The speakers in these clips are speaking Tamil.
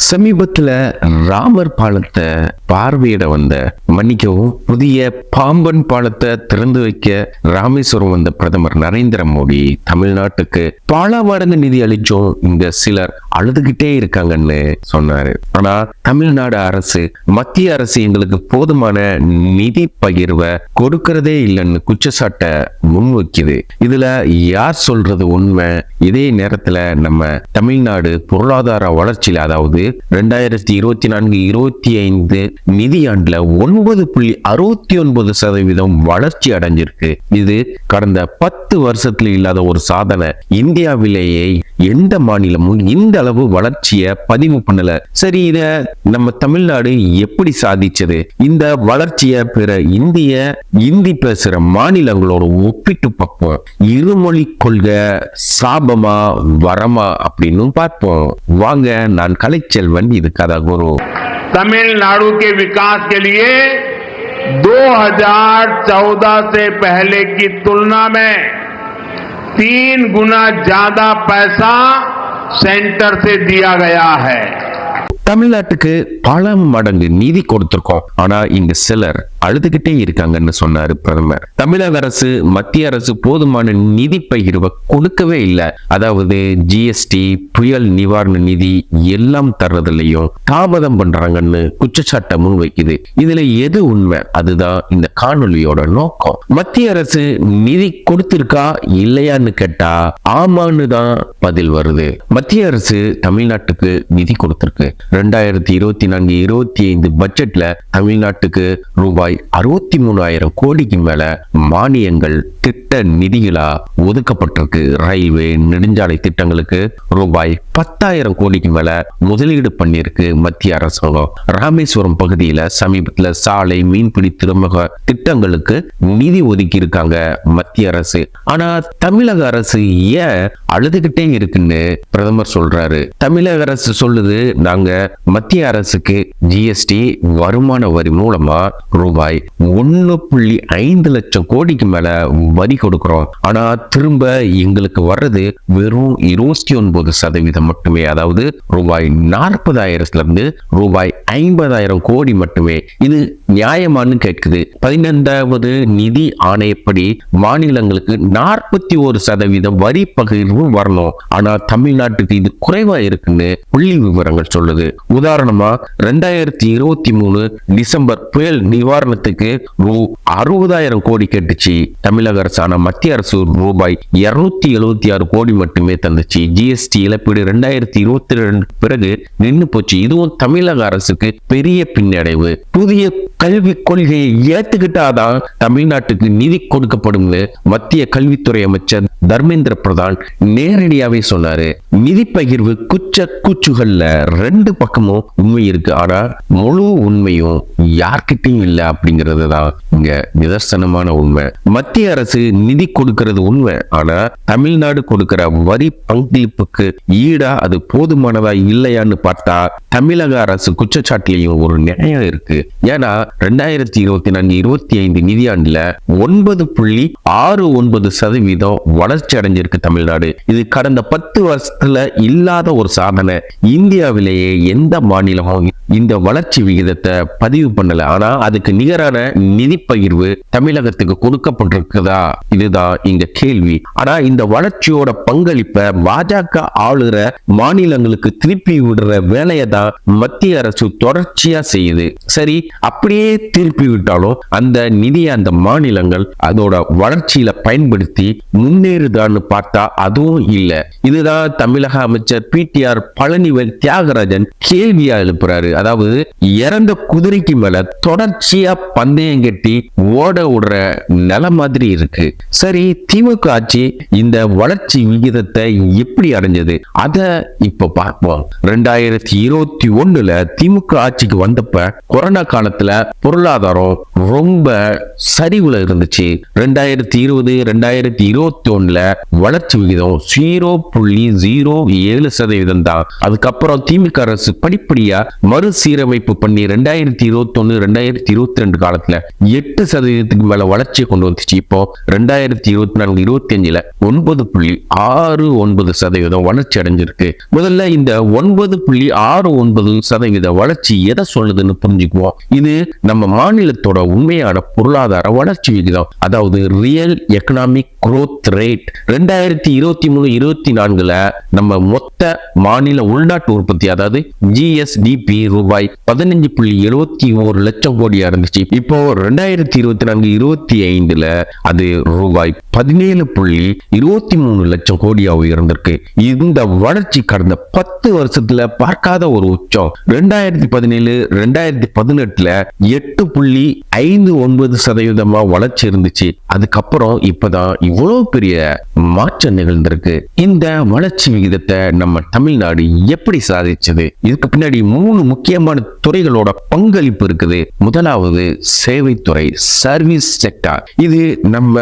சமீபத்துல ராமர் பாலத்தை பார்வையிட வந்த மன்னிக்கவும் புதிய பாம்பன் பாலத்தை திறந்து வைக்க ராமேஸ்வரம் வந்த பிரதமர் நரேந்திர மோடி தமிழ்நாட்டுக்கு பல மடங்கு நிதி அளிச்சும் இந்த சிலர் அழுதுகிட்டே இருக்காங்கன்னு சொன்னாரு. ஆனா தமிழ்நாடு அரசு மத்திய அரசு எங்களுக்கு போதுமான நிதி பகிர்வை கொடுக்கறதே இல்லைன்னு குற்றச்சாட்ட முன்வைக்குது. இதுல யார் சொல்றது உண்மை? இதே நேரத்துல நம்ம தமிழ்நாடு பொருளாதார வளர்ச்சியில அதாவது 2024-25 நிதியாண்டுல 9.69% வளர்ச்சி அடைஞ்சிருக்கு. இது கடந்த 10 வருஷத்துல இல்லாத ஒரு சாதனை. இந்தியாவிலேயே எந்த மாநிலமும் இந்த அளவு வளர்ச்சியை பதிவு பண்ணல. சரி, இத நம்ம தமிழ்நாடு எப்படி சாதிச்சது? இந்த வளர்ச்சியை பிற இந்தி பேசுற மாநிலங்களோட ஒப்பிட்டு பார்ப்போம். இருமொழி கொள்கை சாபமா வரமா அப்படின்னு பார்ப்போம். வாங்க, நான் கலைச்செல்வன், இது கதகுரு. तमिलनाडु के विकास के लिए 2014 से पहले की तुलना में 3 गुना ज्यादा पैसा सेंटर से दिया गया है. தமிழ்நாட்டுக்கு பல மடங்கு நிதி கொடுத்திருக்கோம். ஆனா இங்க சிலர் அழுதுகிட்டே இருக்காங்கன்னு சொன்னாரு பிரதமர். தமிழக அரசு மத்திய அரசு போதுமான நிதி பகிர்வை கொடுக்கவே இல்லை. அதாவது ஜிஎஸ்டி, புயல் நிவாரண நிதி எல்லாம் தர்றதுலயும் தாமதம் பண்றாங்கன்னு குற்றச்சாட்டை முன்வைக்குது. இதுல எது உண்மை? அதுதான் இந்த காணொலியோட நோக்கம். மத்திய அரசு நிதி கொடுத்திருக்கா இல்லையான்னு கேட்டா ஆமான்னு தான் பதில் வருது. மத்திய அரசு தமிழ்நாட்டுக்கு நிதி கொடுத்திருக்கு. 2024-25 பட்ஜெட்ல தமிழ்நாட்டுக்கு ரூபாய் 63,000 கோடிக்கு மேல மானியங்கள் திட்ட நிதிகளா ஒதுக்கப்பட்டிருக்கு. ரயில்வே, நெடுஞ்சாலை திட்டங்களுக்கு ரூபாய் 10,000 கோடிக்கு மேல முதலீடு பண்ணிருக்கு மத்திய அரசாங்கம். ராமேஸ்வரம் பகுதியில சமீபத்துல சாலை, மீன்பிடி துறைமுக திட்டங்களுக்கு நிதி ஒதுக்கி இருக்காங்க மத்திய அரசு. ஆனா தமிழக அரசு ஏன் அழுதுகிட்டே இருக்குன்னு பிரதமர் சொல்றாரு. தமிழக அரசு சொல்லுது, நாங்க மத்திய அரசுக்கு ஜிஎஸ்டி வருமான வரி மூலமா ரூபாய் 1.5 லட்சம் கோடிக்கு மேல வரி கொடுக்கிறோம். ஆனா திரும்ப எங்களுக்கு வர்றது வெறும் 29% மட்டுமே. அதாவது ரூபாய் 40,000 இருந்து ரூபாய் 50,000 கோடி மட்டுமே. இது நியாயமானு கேட்குது. 15வது நிதி ஆணையப்படி மாநிலங்களுக்கு 41% வரி பகிர்வு வரணும். ஆனா தமிழ்நாட்டுக்கு இது குறைவா இருக்குன்னு புள்ளி விவரங்கள் சொல்லுது. உதாரணமா 2023 டிசம்பர் புயல் நிவாரணத்துக்கு 60,000 கோடி கேட்டுச்சு தமிழக அரசு. ஆனா மத்திய அரசு ரூபாய் 276 கோடி மட்டுமே தந்துச்சு. ஜிஎஸ்டி இழப்பீடு 2022 பிறகு நின்று போச்சு. இதுவும் தமிழக அரசுக்கு பெரிய பின்னடைவு. புதிய கல்விக் கொள்கையை ஏத்துக்கிட்டாதான் தமிழ்நாட்டுக்கு நிதி கொடுக்கப்படும் மத்திய கல்வித்துறை அமைச்சர் தர்மேந்திர பிரதான் நேரடியாவே சொன்னாரு. நிதி பகிர்வு கூச்சுகள்ல 2 பக்கமும் உண்மை இருக்கு. ஆனா முழு உண்மையும் யார்கிட்டையும் இல்லை அப்படிங்கிறது தான் இங்க நிதர்சனமான உண்மை. மத்திய அரசு நிதி கொடுக்கிறது உண்மை. ஆனா தமிழ்நாடு கொடுக்கிற வரி பங்களிப்புக்கு ஈடா அது போதுமானதா இல்லையான்னு பார்த்தா தமிழக அரசு குற்றச்சாட்டிலையும் ஒரு நியாயம் இருக்கு. ஏன்னா 2024-25 நிதியாண்டுல 9.69% வளர்ச்சி அடைஞ்சிருக்கு தமிழ்நாடு. இது கடந்த 10 வருஷத்துல இல்லாத ஒரு சாதனை. இந்தியாவிலேயே எந்த மாநிலமும் இந்த வளர்ச்சி விகிதத்தை பதிவு பண்ணல. ஆனா அதுக்கு நிகரான நிதி பகிர்வு தமிழகத்துக்கு கொடுக்கப்பட்டிருக்குதா? இதுதான் இங்க கேள்வி. ஆனா இந்த வளர்ச்சியோட பங்களிப்பை பாஜக ஆளுகிற மாநிலங்களுக்கு திருப்பி விடுற வேலையை தான் மத்திய அரசு தொடர்ச்சியா செய்யுது. சரி, அப்படியே திருப்பி விட்டாலும் அந்த நிதியை அந்த மாநிலங்கள் அதோட வளர்ச்சியில பயன்படுத்தி முன்னேறுதான்னு பார்த்தா அதுவும் இல்லை. இதுதான் தமிழக அமைச்சர் பிடிஆர் பழனிவேல் தியாகராஜன் கேள்வியா எழுப்புறாரு. அதாவது இறந்த குதிரைக்கு மேல தொடர்ச்சியா பந்தயம் கட்டி ஓட விடுற நில மாதிரி இருக்கு. சரி, திமுக ஆட்சி இந்த வளர்ச்சி விகிதத்தை எப்படி அடைஞ்சது? அத இப்ப பார்ப்போம். 2021 திமுக ஆட்சிக்கு வந்தப்ப கொரோனா காலத்துல பொருளாதாரம் ரொம்ப சரிவுல இருந்துச்சு. 2020-2021 வளர்ச்சி விகிதம் 0.07% தான். அதுக்கப்புறம் திமுக அரசு அரசு படிப்படியா மறுசீரமைப்பு பண்ணி 2021 2022 காலத்துல 8% மேல வளர்ச்சியை கொண்டு வந்துச்சு. இப்போ 2024-25 9.69% வளர்ச்சி அடைஞ்சிருக்கு. முதல்ல இந்த 9.69% வளர்ச்சி எதை சொல்லுதுன்னு புரிஞ்சுக்குவோம். இது நம்ம மாநிலத்தோட உண்மையான பொருளாதார வளர்ச்சி விகிதம், அதாவது ரியல் எக்கனாமிக் growth rate. 2023-24 நம்ம மொத்த மாநில உள்நாட்டு உற்பத்தி அதாவது ஜிஎஸ்டிபி ரூபாய் 15.71 லட்சம் கோடியா இருந்துச்சு. இப்போ 2024-25 அது ரூபாய் 17.23 லட்சம் கோடியா உயர்ந்திருக்கு. இந்த வளர்ச்சி கடந்த 10 வருஷத்துல பார்க்காத ஒரு உச்சம். 2017-2018 8.59% வளர்ச்சி இருந்துச்சு. அதுக்கப்புறம் இப்பதான் இவ்வளவு பெரிய மாற்றம் நிகழ்ந்திருக்கு. இந்த வளர்ச்சி விகிதத்தை நம்ம தமிழ்நாடு எப்படி சாதிச்சது? இதுக்கு பின்னாடி 3 முக்கியமான துறைகளோட பங்களிப்பு இருக்குது. முதலாவது சேவைத்துறை, சர்வீஸ் செக்டார். இது நம்ம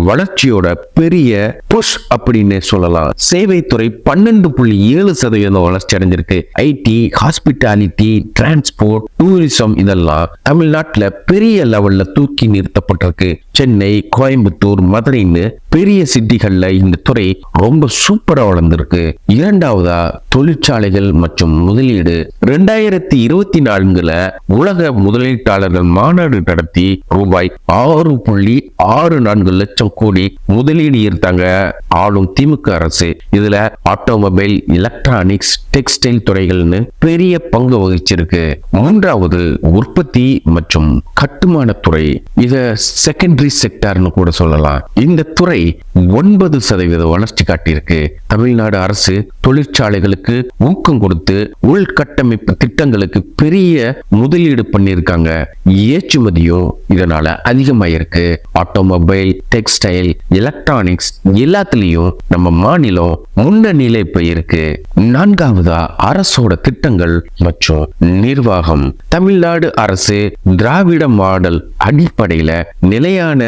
வளர்ச்சியோட பெரிய புஷ் அப்படின்னு சொல்லலாம். சேவைத்துறை 12.7% வளர்ச்சி அடைஞ்சிருக்கு. ஐடி, ஹாஸ்பிட்டாலிட்டி, டிரான்ஸ்போர்ட், டூரிசம் இதெல்லாம் தமிழ்நாட்டுல பெரிய லெவல்ல தூக்கி நிறுத்தப்பட்டிருக்கு. சென்னை, கோயம்புத்தூர், மதுரைன்னு பெரிய சிட்டிகள்ல இந்த துறை ரொம்ப சூப்பரா வளர்ந்திருக்கு. இரண்டாவதா தொழிற்சாலைகள் மற்றும் முதலீடு. 2024 உலக முதலீட்டாளர்கள் மாநாடு நடத்தி ரூபாய் 6.64 லட்சம் கோடி முதலீடு ஈர்த்தாங்க ஆளும் திமுக அரசு. இதுல ஆட்டோமொபைல், எலக்ட்ரானிக்ஸ், டெக்ஸ்டைல் துறைகள்னு பெரிய பங்கு வகிச்சிருக்கு. மூன்றாவது உற்பத்தி மற்றும் கட்டுமான துறை. இத செகண்டரி செக்டார்னு கூட சொல்லலாம். இந்த துறை 9% வளர்ச்சி காட்டியிருக்கு. தமிழ்நாடு அரசு தொழிற்சாலைகளுக்கு ஊக்கம் கொடுத்து உள்கட்டமைப்பு திட்டங்களுக்கு பெரிய முதலீடு பண்ணியிருக்காங்க. ஏற்றுமதியும் இதனால அதிகமாயிருக்கு. ஆட்டோமொபைல், டெக்ஸ்டைல், எலக்ட்ரானிக்ஸ் எல்லாத்துலயும் நம்ம மாநிலம் முன்னணியில இப்ப இருக்கு. நான்காவதா அரசோட திட்டங்கள் மற்றும் நிர்வாகம். தமிழ்நாடு அரசு திராவிட மாடல் அடிப்படையில நிலையான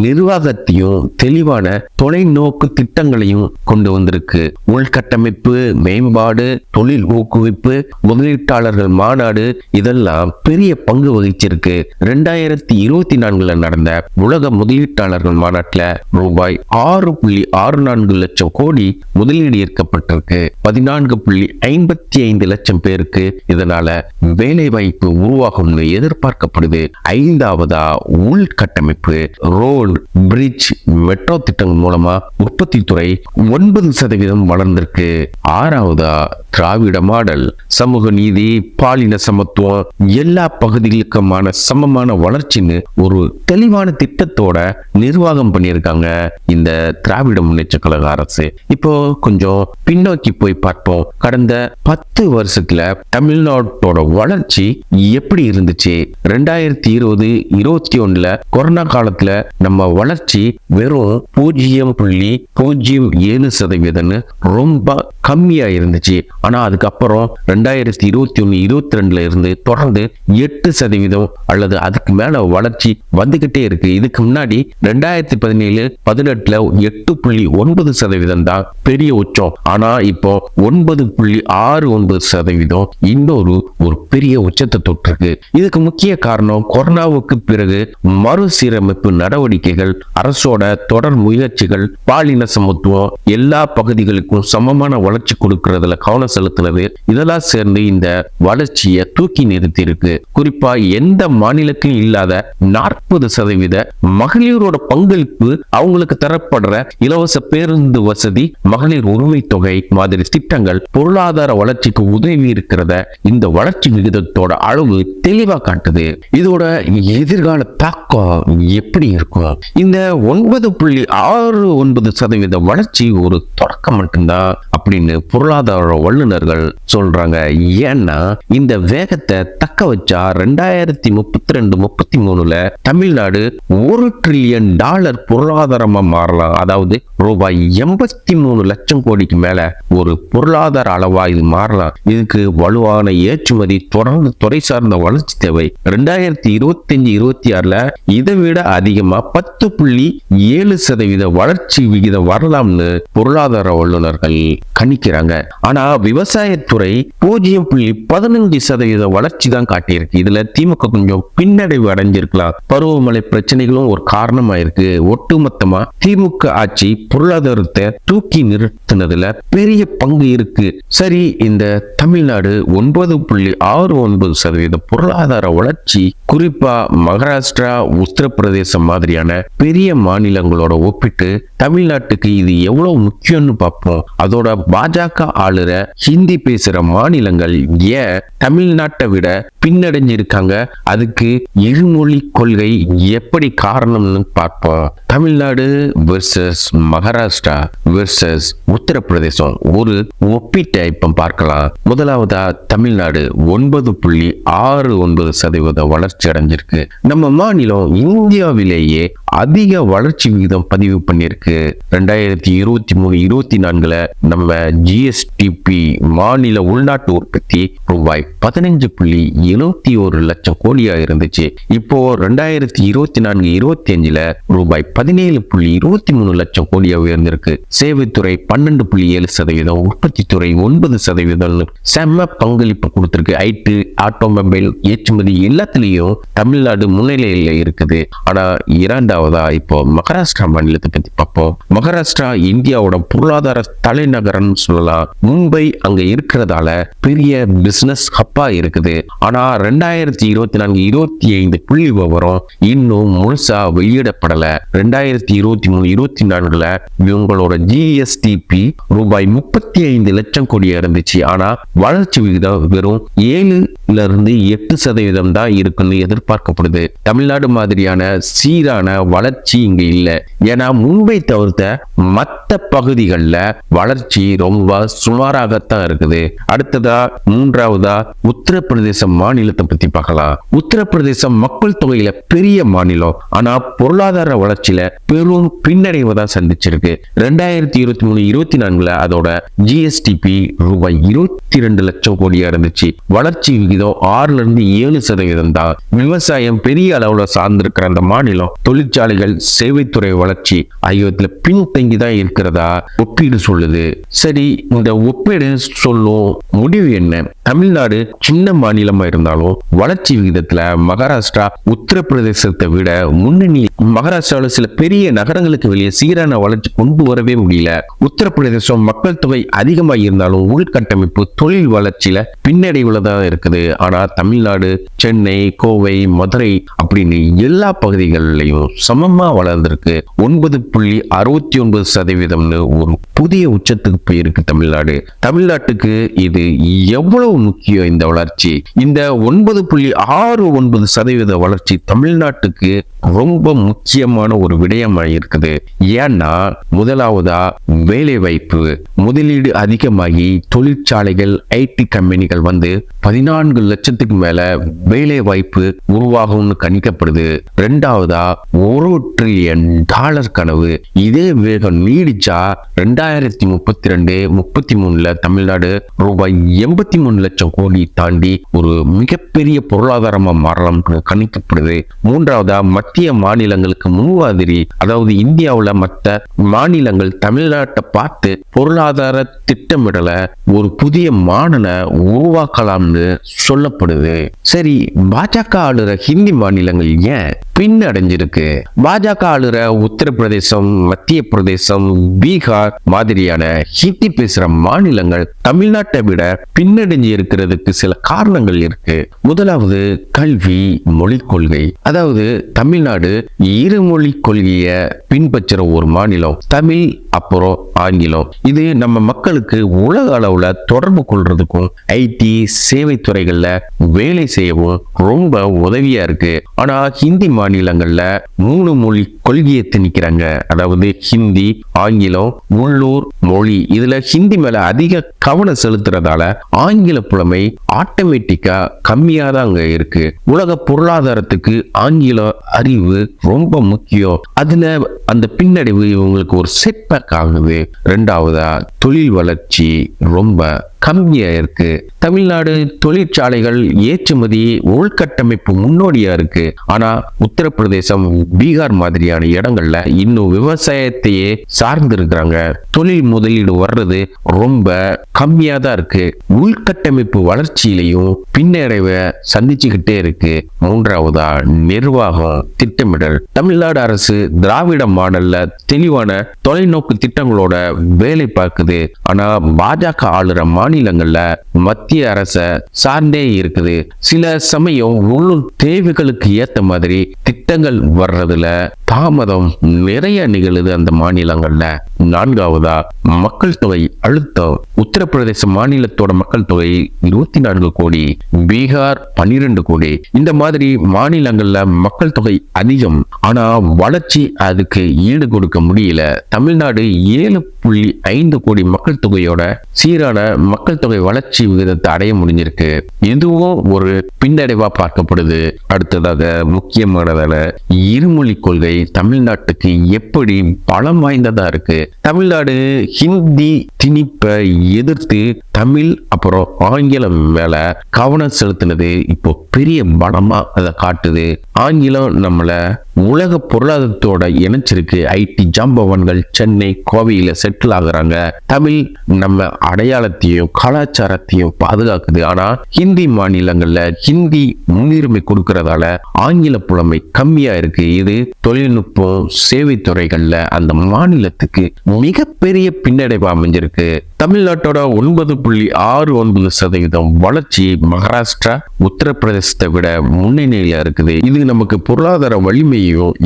நிர்வாகத்தையும் தெளிவான தொலைநோக்கு திட்டங்களையும் கொண்டு வந்திருக்கு. உள்கட்டமைப்பு மேம்பாடு, தொழில் ஊக்குவிப்பு, முதலீட்டாளர்கள் மாநாடு இதெல்லாம் பெரிய பங்கு வகிச்சிருக்கு. 2024 நடந்த உலக முதலீட்டாளர்கள் மாநாட்டுல ரூபாய் 6.64 லட்சம் கோடி முதலீடு ஈர்க்கப்பட்டிருக்கு. 14.55 லட்சம் பேருக்கு இதனால வேலை வாய்ப்பு உருவாகும்னு எதிர்பார்க்கப்படுது. ஐந்தாவதா உள்கட்டமைப்பு, ரோடு, பிரிட்ஜ், மெட்ரோ திட்டங்கள் மூலமா உற்பத்தி துறை 9% வளர்ந்திருக்கு. ஆறாவதா திராவிட மாடல், சமூக நீதி, பாலின சமத்துவம், எல்லா பகுதிகளுக்குமான சமமான வளர்ச்சின்னு ஒரு தெளிவான திட்டத்தோட நிர்வாகம் பண்ணியிருக்காங்க இந்த திராவிட முன்னேற்ற கழக அரசு. இப்போ கொஞ்சம் பின்னோக்கி போய் பார்ப்போம். கடந்த 10 வருஷத்துல தமிழ்நாட்டோட வளர்ச்சி எப்படி இருந்துச்சு? 2020-21 கொரோனா காலத்துல நம்ம வளர்ச்சி வெறும் 0.07% ரொம்ப கம்மியா இருந்துச்சு. ஆனா அதுக்கப்புறம் 2021-22 இருந்து தொடர்ந்து 8% அல்லது அதுக்கு மேல வளர்ச்சி வந்துகிட்டே இருக்கு. இதுக்கு முன்னாடி 2017-18 8.9% தான் பெரிய உச்சம். ஆனா இப்போ 9.69% இன்னொரு பெரிய உச்சத்தை தொட்டிருக்கு. இதுக்கு முக்கிய காரணம் கொரோனாவுக்கு பிறகு மறுசீரமைப்பு நடவடிக்கைகள், அரசோட தொடர் முயற்சிகள், பாலின சமத்துவம், எல்லா பகுதிகளுக்கும் சமமான வளர்ச்சி கொடுக்கறதுல கவனம் செலுத்துறது, இதெல்லாம் சேர்ந்து இந்த வளர்ச்சியை தூக்கி நிறுத்தி இருக்கு. குறிப்பா எந்த மாநிலத்திலும் இல்லாத 40% மகளிரோட பங்களிப்பு, அவங்களுக்கு தரப்படுற இலவச பேருந்து வசதி, மகளிர் உரிமை தொகை மாதிரி திட்டங்கள் பொருளாதார வளர்ச்சிக்கு உதவி இருக்கிறத இந்த வளர்ச்சி விகிதத்தோட அளவு தெளிவா காட்டுது. இதோட எதிர்கால தாக்கம் எப்படி இருக்கும்? இந்த 9.69% வளர்ச்சி ஒரு தொடக்கம் மட்டும்தான் அப்படின்னு பொருளாதார வல்லுநர்கள் சொல்றாங்க. ஏன்னா இந்த வேகத்தை தக்க வச்சா 2032-33 தமிழ்நாடு $1 trillion பொருளாதாரமா மாறலாம். அதாவது ரூபாய் 83 லட்சம் கோடிக்கு மேல ஒரு பொருளாதார அளவா இது மாறலாம். இதுக்கு வலுவான ஏற்றுமதி, தொடர்ந்து துறை சார்ந்த வளர்ச்சி தேவை. 2025-26 இதை விட அதிகமா 10.7% வளர்ச்சி விகிதம் வரலாம்னு பொருளாதார வல்லுநர்கள் கணிக்கிறாங்க. ஆனா விவசாயத்துறை 0.15% வளர்ச்சி தான் காட்டியிருக்கு. இதுல திமுக கொஞ்சம் பின்னடைவு அடைஞ்சிருக்கலாம். பருவமழை பிரச்சனைகளும் ஒரு காரணமா இருக்கு. ஒட்டுமொத்தமா திமுக ஆட்சி பொருளாதாரத்தை தூக்கி நிறுத்தினதுல பெரிய பங்கு இருக்கு. சரி, இந்த தமிழ்நாடு 9.69% பொருளாதார வளர்ச்சி, குறிப்பா மகாராஷ்டிரா, உத்தரப்பிரதேசம் மாதிரியான பெரிய மாநிலங்களோட ஒப்பிட்டு தமிழ்நாட்டுக்கு இது எவ்வளவு முக்கியம்னு பார்ப்போம். அதோட பாஜக ஆளுற ஹிந்தி பேசுற மாநிலங்கள் ஏன் தமிழ்நாட்டை விட பின்னடைஞ்சிருக்காங்க? அதுக்கு இருமொழி கொள்கை எப்படி காரணம்னு பார்ப்போம். தமிழ்நாடு வெர்சஸ் மகாராஷ்டிரா வெர்சஸ் உத்தரப்பிரதேசம் ஒரு ஒப்பீட்டை இப்ப பார்க்கலாம். முதலாவதா தமிழ்நாடு 9.69% வளர்ச்சி அடைஞ்சிருக்கு. நம்ம மாநிலம் இந்தியாவிலேயே அதிக வளர்ச்சி விகிதம் பதிவு பண்ணிருக்கு. 2023-24 நம்ம ஜிஎஸ்டிபி மாநில உள்நாட்டு உற்பத்தி ரூபாய் 15.71 லட்சம் கோடியா இருந்துச்சு. இப்போ 2024-25 ரூபாய் 17.23 லட்சம் கோடியா உயர்ந்திருக்கு. சேவைத்துறை 12.7%, உற்பத்தி துறை 9% செம்ம பங்களிப்பு கொடுத்திருக்கு. ஐடி, ஆட்டோமொபைல், ஏற்றுமதி எல்லாத்திலையும் தமிழ்நாடு முன்னிலையில இருக்குது. ஆனா இரண்டாவதா இப்போ மகாராஷ்டிரா மாநிலத்தை பத்தி பார்ப்போம். மகாராஷ்டிரா இந்தியாவோட பொருளாதார தலைநகரம் சொல்லலாம். மும்பை அங்க இருக்கிறதால பெரிய பிசினஸ் ஹப்பா இருக்குது. ஆனா 2024-25 புள்ளி விவரம் இன்னும் முழுசா வெளியிடப்படல. 2023-24 இவங்களோட ஜிஎஸ்டிபி ரூபாய் 35 லட்சம் கோடியா இருந்துச்சு. ஆனா வளர்ச்சி விகிதம் வெறும் 7-8% தான் இருக்குன்னு எதிர்பார்க்கப்படுது. தமிழ்நாடு மாதிரியான சீரான வளர்ச்சி இங்க இல்ல. ஏன்னா மும்பை தவிர்த்த மற்ற பகுதிகளில் வளர்ச்சி ரொம்ப சுமாராகத்தான் இருக்குது. அடுத்ததா மூன்றாவதா உத்தரப்பிரதேச மாநிலத்தை பத்தி பார்க்கலாம். உத்தரப்பிரதேசம் மக்கள் தொகையில பெரிய மாநிலம். ஆனா பொருளாதார வளர்ச்சியில பெரும் பின்னடைவை தான் சந்திச்சிருக்கு. 2023-24 அதோட ஜிஎஸ்டிபி ரூபாய் 22 லட்சம் கோடியா இருந்துச்சு. வளர்ச்சி விகிதம் 6-7% தான். விவசாயம் பெரிய அளவுல சார்ந்திருக்கிற அந்த மாநிலம் தொழிற்சாலைகள், சேவைத்துறை வளர்ச்சி ஆகியவற்றில் பின்தங்கி தான் இருக்கிறதா ஒப்பீடு சொல்லுது. சரி, இந்த ஒப்பீடு சொல்லும் முடிவு என்ன? தமிழ்நாடு சின்ன மாநிலமா இருந்தாலும் வளர்ச்சி விகிதத்துல மகாராஷ்டிரா உத்தரப்பிரதேசத்தை விட முன்னணி. மகாராஷ்டிராவில் சில பெரிய நகரங்களுக்கு வெளியே சீரான வளர்ச்சி கொண்டு வரவே முடியல. உத்தரப்பிரதேசம் மக்கள் தொகை அதிகமாக இருந்தாலும் உள்கட்டமைப்பு, தொழில் வளர்ச்சியில பின்னடைவுல தான் இருக்குது. ஆனா தமிழ்நாடு சென்னை, கோவை, மதுரை அப்படின்னு எல்லா பகுதிகளிலையும் சமமா வளர்ந்திருக்கு. 9.69% ஒரு புதிய உச்சத்துக்கு போயிருக்கு தமிழ்நாடு. தமிழ்நாட்டுக்கு இது எவ்வளவு முக்கியம் இந்த வளர்ச்சி? இந்த 9.69% வளர்ச்சி தமிழ்நாட்டுக்கு ரொம்ப முக்கியமான ஒரு விடயமா இருக்குது. ஏன்னா முதலாவதா வேலை வாய்ப்பு, முதலீடு அதிகமாகி தொழிற்சாலைகள், ஐடி கம்பெனிகள் வந்து 14 லட்சத்துக்கு மேல வேலை வாய்ப்பு உருவாகும்னு கணிக்கப்படுது. இரண்டாவதா $1 டிரில்லியன் கனவு. இதே வேகம் நீடிச்சா 2032-33 தமிழ்நாடு ரூபாய் 83 லட்சம் கோடி தாண்டி ஒரு மிகப்பெரிய பொருளாதாரமா மாறலாம் கணிக்கப்படுது. மூன்றாவதா மத்திய மாநிலங்களுக்கு முன்மாதிரி, அதாவது இந்தியாவுல மற்ற மாநிலங்கள் தமிழ்நாட்டை பார்த்து பொருளாதார திட்டமிடல ஒரு புதிய மாநில உருவாக்கலாம்னு சொல்லப்படுது. சரி, பாஜக ஆளுற ஹிந்தி மாநிலங்கள் ஏன் பின்னடைஞ்சிருக்கு? பாஜக ஆளுற உத்தரப்பிரதேசம், மத்திய பிரதேசம், பீகார் மாதிரியான ஹிந்தி பேசுற மாநிலங்கள் தமிழ்நாட்டை விட பின்னடைஞ்சு இருக்கிறதுக்கு சில காரணங்கள் இருக்கு. முதலாவது கல்வி, மொழி கொள்கை. அதாவது தமிழ்நாடு இருமொழி கொள்கைய பின்பற்றுற ஒரு மாநிலம். தமிழ் அப்புறம் ஆங்கிலம். இது நம்ம மக்களுக்கு உலக அளவுல தொடர்பு கொள்றதுக்கும் ஐடி, சேவை துறைகள்ல வேலை செய்யவும் ரொம்ப உதவியா இருக்கு. ஆனா ஹிந்தி மாநிலங்கள்ல 3 மொழி கொள்கையை திணிக்கிறாங்க. அதாவது ஹிந்தி, ஆங்கிலம், உள்ளூர் மொழி. இதுல ஹிந்தி மேல அதிக கவனம் செலுத்துறதால ஆங்கில புலமை ஆட்டோமேட்டிக்கா கம்மியா தான் அங்க இருக்கு. உலக பொருளாதாரத்துக்கு ஆங்கில அறிவு ரொம்ப முக்கியம். அதுல அந்த பின்னடைவு இவங்களுக்கு ஒரு செட்பேக் ஆகுது. இரண்டாவதா தொழில் வளர்ச்சி ரொம்ப கம்மியா இருக்கு. தமிழ்நாடு தொழிற்சாலைகள், ஏற்றுமதி, உள்கட்டமைப்பு முன்னோடியா இருக்கு. ஆனா உத்தரப்பிரதேசம், பீகார் மாதிரியான பெரும்பான்மையான இடங்கள்ல இன்னும் விவசாயத்தையே சார்ந்து இருக்கிறாங்க. தொழில் முதலீடு வர்றது ரொம்ப கம்மியா தான் இருக்கு. உள்கட்டமைப்பு வளர்ச்சியிலையும் பின்னடைவை சந்திச்சுக்கிட்டே இருக்கு. மூன்றாவதா நிர்வாகம் திட்டமிடல். தமிழ்நாடு அரசு திராவிட மாடல்ல தெளிவான தொலைநோக்கு திட்டங்களோட வேலை பார்க்குது. ஆனா பாஜக ஆளுற மாநிலங்கள்ல மத்திய அரச சார்ந்தே இருக்குது. சில சமயம் உள்ளூர் தேவைகளுக்கு ஏத்த மாதிரி திட்டங்கள் வர்றதுல தாமதம் நிறைய நிகழுது அந்த மாநிலங்கள்ல. நான்காவதா மக்கள் தொகை அழுத்தம். உத்தரப்பிரதேச மாநிலத்தோட மக்கள் தொகை 24 கோடி, பீகார் 12 கோடி. இந்த மாதிரி மாநிலங்கள்ல மக்கள் தொகை அதிகம், ஆனா வளர்ச்சி அதுக்கு ஈடு கொடுக்க முடியல. தமிழ்நாடு 7.5 கோடி மக்கள் தொகையோட சீரான மக்கள் தொகை வளர்ச்சி விகிதத்தை அடைய முடிஞ்சிருக்கு. இதுவும் ஒரு பின்னடைவா பார்க்கப்படுது. அடுத்ததாக முக்கியமானதான இருமொழி கொள்கை தமிழ்நாட்டுக்கு எப்படி பலம் வாய்ந்ததா இருக்கு. தமிழ்நாடு ஹிந்தி திணிப்பை எதிர்த்து தமிழ் அப்புறம் ஆங்கிலம் மேல கவனம் செலுத்தினது இப்போ பெரிய பலமா அதை காட்டுது. ஆங்கிலம் நம்மள உலக பொருளாதாரத்தோட இணைச்சிருக்கு. ஐடி ஜாம்பவான்கள் சென்னை கோவையில செட்டில் ஆகுறாங்க. தமிழ் நம்ம அடையாளத்தையும் கலாச்சாரத்தையும் பாதுகாக்குது. ஆனா ஹிந்தி மாநிலங்கள்ல ஹிந்தி முன்னுரிமை கொடுக்கறதால ஆங்கில புலமை கம்மியா இருக்கு. இது தொழில்நுட்பம் சேவை துறைகள்ல அந்த மாநிலத்துக்கு மிகப்பெரிய பின்னடைவு அமைஞ்சிருக்கு. தமிழ்நாட்டோட 9.69% வளர்ச்சி மகாராஷ்டிரா உத்தரப்பிரதேசத்தை விட முன்னணியில இருக்குது. இது நமக்கு பொருளாதார வலிமையும்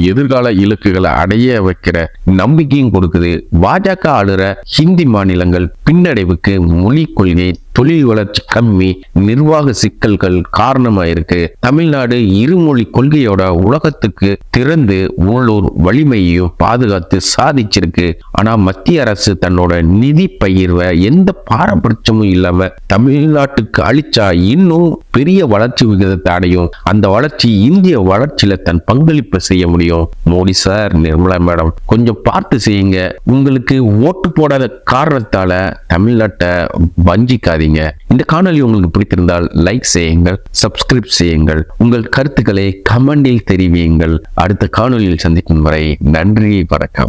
எதிர்கால இலக்குகளை அடைய வைக்கிற நம்பிக்கையும் கொடுக்குது. பாஜக ஆளுற ஹிந்தி மாநிலங்கள் பின்னடைவுக்கு மொழி கொள்கை, தொழில் வளர்ச்சி கம்மி, நிர்வாக சிக்கல்கள் காரணமா இருக்கு. தமிழ்நாடு இருமொழி கொள்கையோட உலகத்துக்கு திறந்து உள்ளூர் வலிமையையும் பாதுகாத்து சாதிச்சிருக்கு. ஆனா மத்திய அரசு தன்னோட நிதி பகிர்வை எந்த பாரபட்சமும் இல்லாம தமிழ்நாட்டுக்கு அளிச்சா இன்னும் பெரிய வளர்ச்சி விகிதத்தை அடையும். அந்த வளர்ச்சி இந்திய வளர்ச்சியில தன் பங்களிப்பை செய்ய முடியும். மோடி சார், நிர்மலா மேடம், கொஞ்சம் பார்த்து செய்யுங்க. உங்களுக்கு ஓட்டு போடாத காரணத்தால தமிழ்நாட்டை வஞ்சிக்காதீங்க. இந்த காணொலி உங்களுக்கு பிடித்திருந்தால் லைக் செய்யுங்கள், சப்ஸ்கிரைப் செய்யுங்கள், உங்கள் கருத்துக்களை கமெண்டில் தெரிவியுங்கள். அடுத்த காணொலியில் சந்திக்கும் வரை நன்றி, வணக்கம்.